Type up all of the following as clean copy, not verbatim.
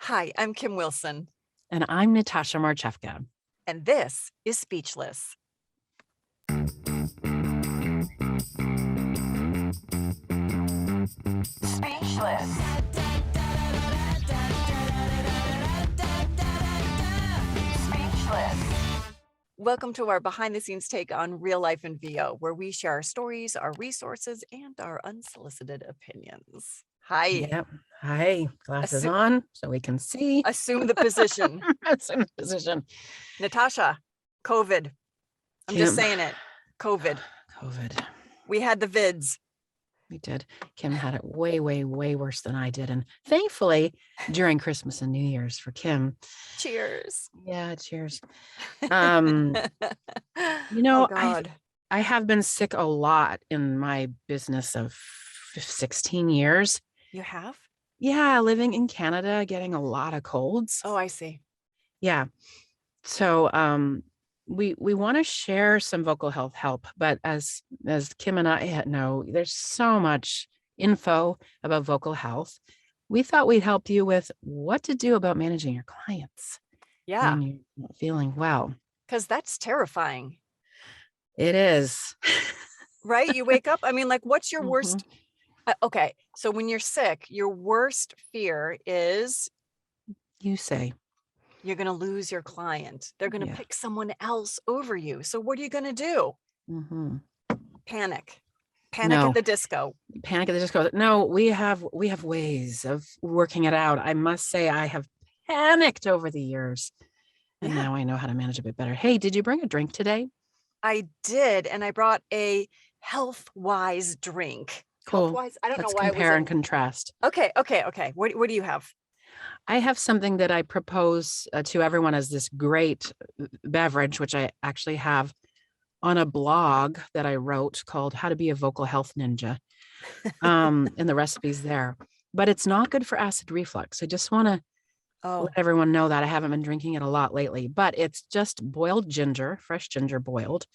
Hi, I'm Kim Wilson, And I'm Natasha Marchewka. and this is Speechless. Speechless. Speechless. Welcome to our behind-the-scenes take on real life in VO, where we share our stories, our resources, and our unsolicited opinions. Hi. Yep. Hi. Glasses Assu- on so we can see. Assume the position. Assume the position. Natasha, COVID. I'm just saying it. COVID. COVID. We had the vids. We did. Kim had it way, way, way worse than I did. And thankfully, during Christmas and New Year's for Kim. Cheers. Yeah, cheers. Oh, I God. have been sick a lot in my business of 16 years. You have? Yeah, living in Canada, getting a lot of colds. Oh, I see. Yeah. So we want to share some vocal health help, but as Kim and I know, there's so much info about vocal health. We thought we'd help you with what to do about managing your clients when you're not feeling well. Because that's terrifying. It is. Right? You wake up. I mean, like, what's your worst? Okay. So when you're sick, your worst fear is You say. you're going to lose your client. They're going to pick someone else over you. So what are you going to do? Panic. Panic at the disco. Panic at the disco. No, we have ways of working it out. I must say I have panicked over the years. And now I know how to manage a bit better. Hey, did you bring a drink today? I did. And I brought a health-wise drink. Cool. Health-wise? I don't know why. Let's compare and contrast. Okay. What do you have? I have something that I propose to everyone as this great beverage, which I actually have on a blog that I wrote called How to Be a Vocal Health Ninja. And the recipe's there. But it's not good for acid reflux. I just want to let everyone know that I haven't been drinking it a lot lately, but it's just boiled ginger, fresh ginger boiled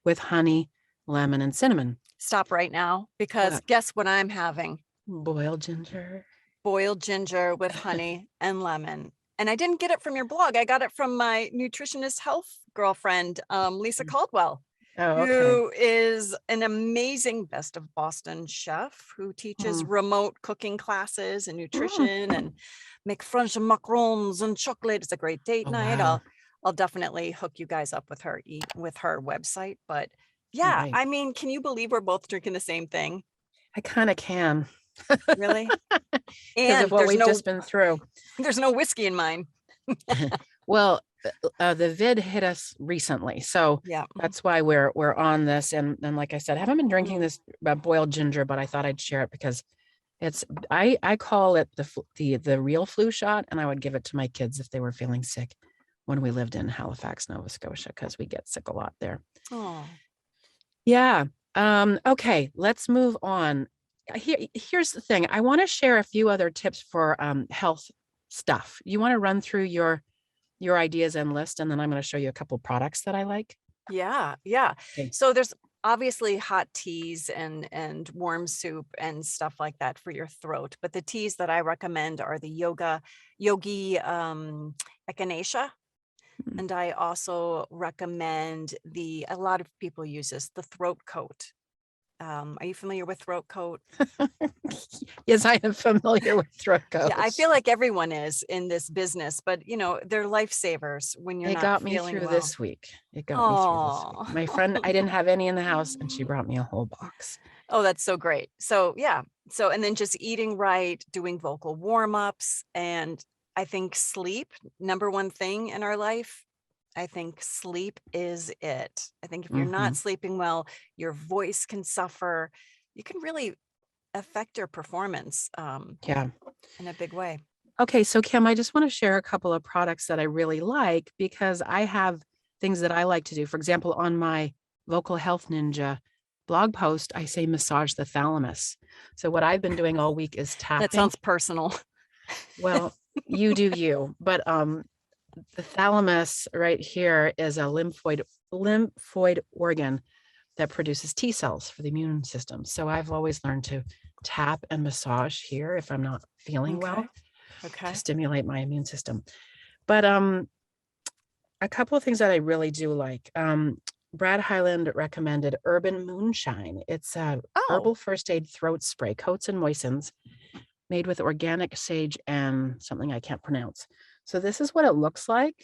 with honey, lemon, and cinnamon. Stop right now, because guess what I'm having? Boiled ginger. Boiled ginger with honey and lemon. And I didn't get it from your blog. I got it from my nutritionist health girlfriend, Lisa Caldwell, who is an amazing Best of Boston chef who teaches remote cooking classes and nutrition and make French macarons and chocolate. It's a great date night. Wow. I'll definitely hook you guys up with her website. But yeah, I mean, can you believe we're both drinking the same thing? I kind of can. Really? And of what we've just been through. There's no whiskey in mine. Well, the vid hit us recently, so that's why we're on this. And like I said, I haven't been drinking this boiled ginger, but I thought I'd share it because it's I call it the real flu shot, and I would give it to my kids if they were feeling sick when we lived in Halifax, Nova Scotia, because we get sick a lot there. Oh, yeah. Okay, let's move on. Here's the thing. I want to share a few other tips for health stuff. You want to run through your ideas and list, and then I'm going to show you a couple products that I like. Yeah. Okay. So there's obviously hot teas and warm soup and stuff like that for your throat. But the teas that I recommend are the Yogi Echinacea. And I also recommend a lot of people use this, the throat coat. Are you familiar with throat coat? Yes, I am familiar with throat coat. Yeah, I feel like everyone is in this business, but they're lifesavers when you're not feeling well. It got me through this week. My friend, I didn't have any in the house, and she brought me a whole box. Oh, that's so great. So yeah. So, and then just eating right, doing vocal warm-ups, and I think sleep, number one thing in our life. I think sleep is it. I think if you're not sleeping well, your voice can suffer. You can really affect your performance in a big way. Okay, so Kim, I just want to share a couple of products that I really like because I have things that I like to do. For example, on my Vocal Health Ninja blog post, I say massage the thalamus. So what I've been doing all week is tapping. That sounds personal. Well, you do you, but the thalamus right here is a lymphoid organ that produces T cells for the immune system. So I've always learned to tap and massage here if I'm not feeling well. Okay. to stimulate my immune system. But a couple of things that I really do like. Brad Hyland recommended Urban Moonshine. It's a Oh, herbal first aid throat spray, coats and moistens, made with organic sage and something I can't pronounce. So this is what it looks like.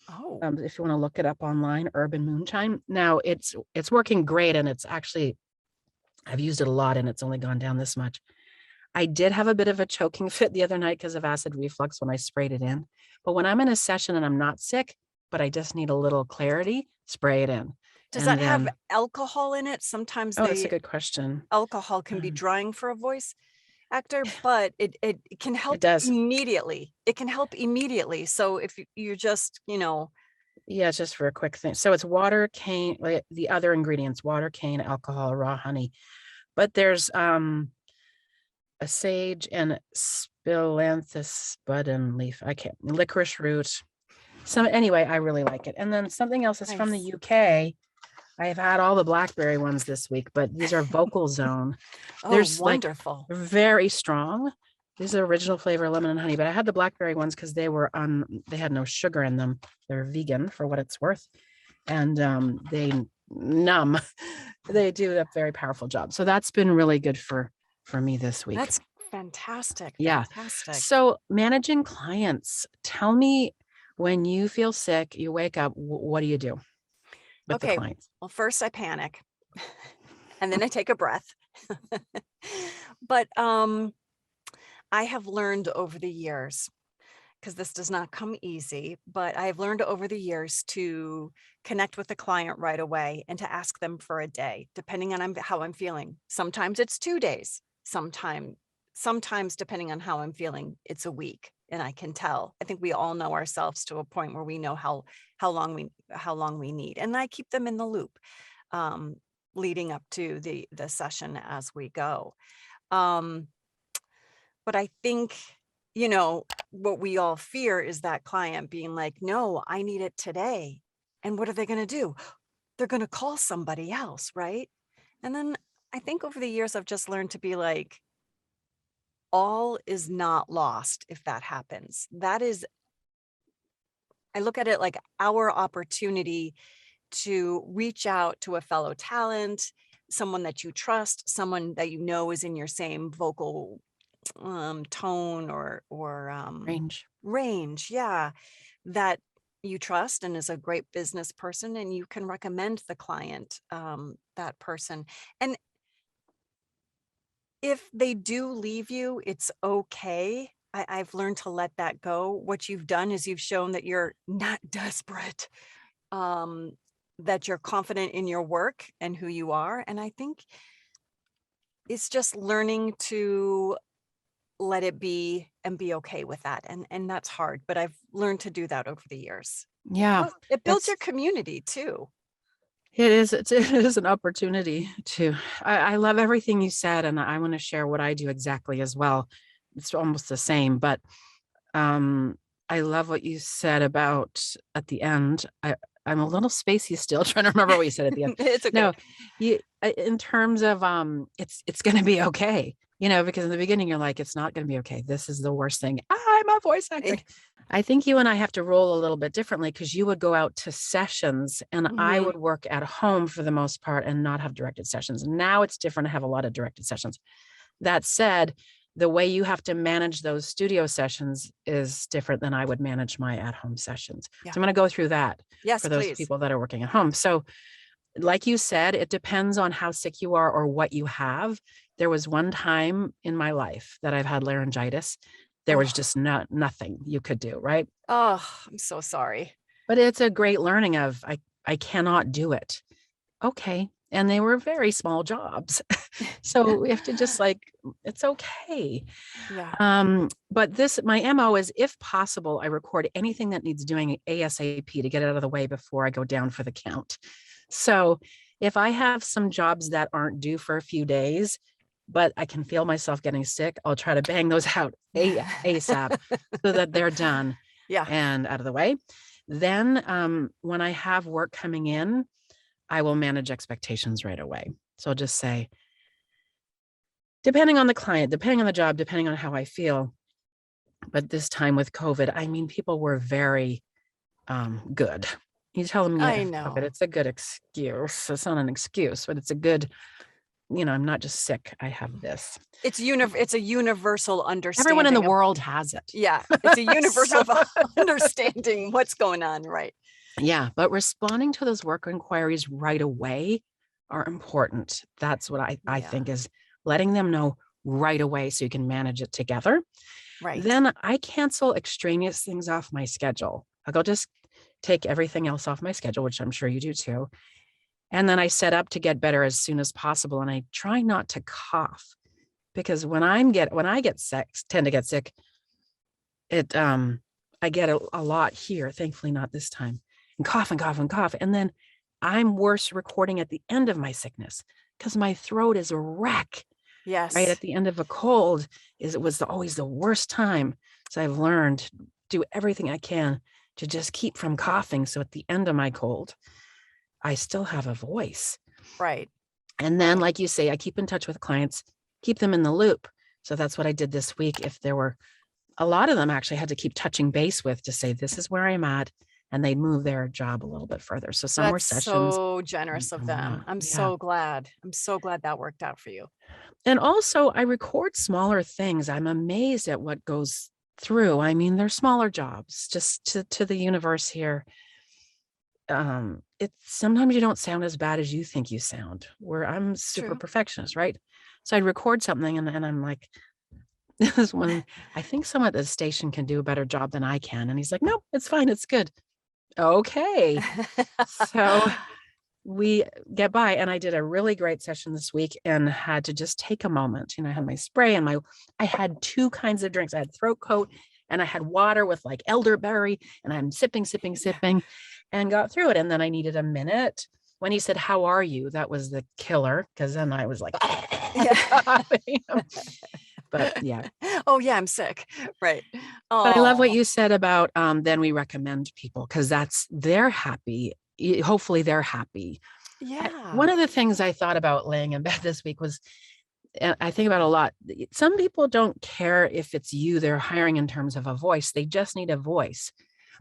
oh, If you want to look it up online, Urban Moonshine. Now it's working great, and it's actually, I've used it a lot, and it's only gone down this much. I did have a bit of a choking fit the other night because of acid reflux when I sprayed it in. But when I'm in a session and I'm not sick, but I just need a little clarity, spray it in. does And that have then, alcohol in it? Sometimes oh, that's a the good question. alcohol can be drying for a voice actor, but it can It help does. immediately. It can help immediately. So if you're just, Yeah, it's just for a quick thing. So it's water, cane, like the other ingredients, water, cane, alcohol, raw honey. But there's a sage and spilanthes bud and leaf. I can't, licorice root. So anyway, I really like it. And then something else is from the nice. UK. I have had all the blackberry ones this week, but these are Vocal Zone. Oh, There's like wonderful. very strong. These are original flavor lemon and honey, but I had the blackberry ones because they were they had no sugar in them. They're vegan for what it's worth. And they numb. They do a very powerful job. So that's been really good for me this week. That's fantastic. Yeah. Fantastic. So managing clients, tell me, when you feel sick, you wake up, what do you do with the Okay. clients? Well, first I panic and then I take a breath. But I have learned over the years, because this does not come easy, but I've learned over the years to connect with the client right away and to ask them for a day, depending on how I'm feeling. Sometimes it's 2 days. Sometimes depending on how I'm feeling, it's a week, and I can tell. I think we all know ourselves to a point where we know how long we need, and I keep them in the loop, leading up to the session as we go. But I think, what we all fear is that client being like, no, I need it today. And what are they going to do? They're going to call somebody else, right? And then I think over the years, I've just learned to be like, all is not lost if that happens. I look at it like our opportunity to reach out to a fellow talent, someone that you trust, someone that you know is in your same vocal tone or range, yeah, that you trust and is a great business person, and you can recommend the client that person. And if they do leave you, it's okay. I've learned to let that go. What you've done is you've shown that you're not desperate, um, that you're confident in your work and who you are. And I think it's just learning to let it be and be okay with that. And that's hard, but I've learned to do that over the years. Yeah, Well, it builds your community too. it is. It is an opportunity to. I love everything you said, and I want to share what I do exactly as well. It's almost the same, but I love what you said about at the end. I'm a little spacey still, trying to remember what you said at the end. It's okay. No, in terms of it's going to be okay. Because in the beginning you're like, it's not going to be okay. This is the worst thing. I'm a voice actor. I think you and I have to roll a little bit differently, because you would go out to sessions and I would work at home for the most part and not have directed sessions. Now it's different. I have a lot of directed sessions. That said, the way you have to manage those studio sessions is different than I would manage my at-home sessions. Yeah. So I'm going to go through that Yes, for those please. people that are working at home. So like you said, it depends on how sick you are or what you have. There was one time in my life that I've had laryngitis. There was just nothing you could do, right? Oh, I'm so sorry. But it's a great learning of, I cannot do it. Okay. And they were very small jobs. So we have to just it's okay. Yeah. But my MO is, if possible, I record anything that needs doing ASAP to get it out of the way before I go down for the count. So if I have some jobs that aren't due for a few days, but I can feel myself getting sick, I'll try to bang those out ASAP so that they're done and out of the way. Then when I have work coming in, I will manage expectations right away. So I'll just say, depending on the client, depending on the job, depending on how I feel, But this time with COVID, I mean, people were very good. You tell them you I have know. COVID, it's a good excuse. It's not an excuse, but it's a good, I'm not just sick. I have this. It's a universal understanding. Everyone in the world has it. Yeah. It's a universal understanding what's going on. Right. Yeah. But responding to those work inquiries right away are important. That's what I think is letting them know right away so you can manage it together. Right. Then I cancel extraneous things off my schedule. I'll just take everything else off my schedule, which I'm sure you do too. And then I set up to get better as soon as possible. And I try not to cough, because when I get sick, tend to get sick, I get a lot here, thankfully not this time, and cough and cough and cough. And then I'm worse recording at the end of my sickness because my throat is a wreck. Yes. Right at the end of a cold was always the worst time. So I've learned to do everything I can to just keep from coughing. So at the end of my cold, I still have a voice. Right. And then, like you say, I keep in touch with clients, keep them in the loop. So that's what I did this week. If there were a lot of them actually had to keep touching base with to say, this is where I'm at. And they'd move their job a little bit further. So some were sessions. So generous of them. I'm so glad. I'm so glad that worked out for you. And also I record smaller things. I'm amazed at what goes through. I mean, they're smaller jobs just to the universe here. It's sometimes you don't sound as bad as you think you sound, where I'm super perfectionist, right? So I'd record something and I'm like, this is one, I think someone at the station can do a better job than I can. And he's like, no, it's fine. It's good. Okay. So we get by, and I did a really great session this week and had to just take a moment. I had my spray and I had two kinds of drinks. I had throat coat and I had water with like elderberry, and I'm sipping and got through it. And then I needed a minute. When he said, how are you? That was the killer. Cause then I was like, but yeah. Oh yeah, I'm sick. Right. But I love what you said about, then we recommend people, cause they're happy. Hopefully they're happy. Yeah. One of the things I thought about laying in bed this week was, and I think about a lot, some people don't care if it's you they're hiring in terms of a voice. They just need a voice.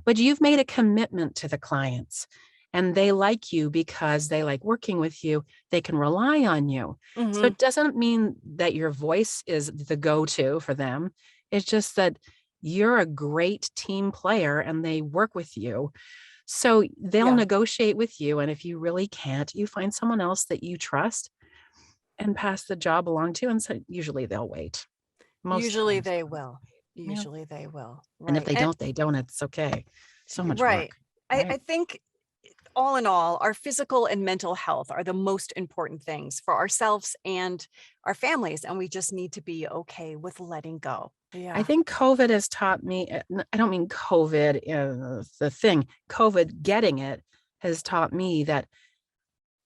But you've made a commitment to the clients, and they like you because they like working with you. They can rely on you. Mm-hmm. So it doesn't mean that your voice is the go-to for them. It's just that you're a great team player and they work with you. So they'll negotiate with you. And if you really can't, you find someone else that you trust and pass the job along to. And so usually they'll wait. Usually they will. Usually they will. Right. And if they don't, they don't. It's okay. So much work. Right. I think all in all, our physical and mental health are the most important things for ourselves and our families. And we just need to be okay with letting go. Yeah. I think COVID has taught me, I don't mean COVID, the thing, COVID getting it has taught me that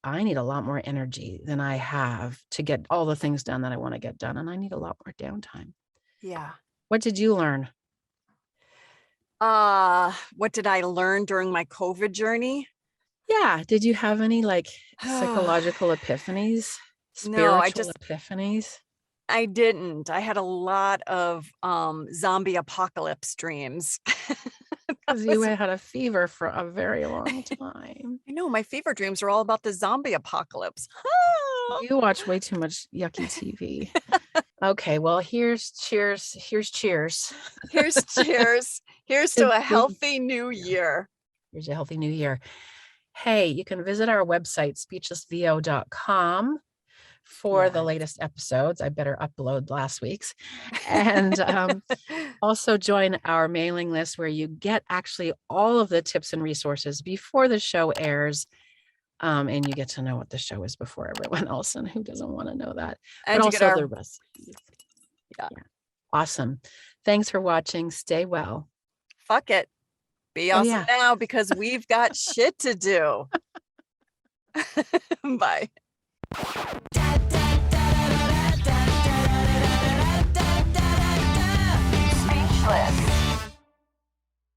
I need a lot more energy than I have to get all the things done that I want to get done. And I need a lot more downtime. Yeah. What did you learn? What did I learn during my COVID journey? Yeah. Did you have any like psychological epiphanies? Spiritual epiphanies? I didn't. I had a lot of zombie apocalypse dreams. Because you had a fever for a very long time. I know, my fever dreams are all about the zombie apocalypse. You watch way too much yucky TV. Okay, well, here's cheers. Here's cheers. Here's cheers. Here's to a healthy new year. Here's a healthy new year. Hey, you can visit our website, speechlessvo.com, for the latest episodes. I better upload last week's. And also join our mailing list where you get actually all of the tips and resources before the show airs. And you get to know what the show is before everyone else, and who doesn't want to know that. And but also the recipes. Yeah. Awesome. Thanks for watching. Stay well. Fuck it. Be awesome now, because we've got shit to do. Bye.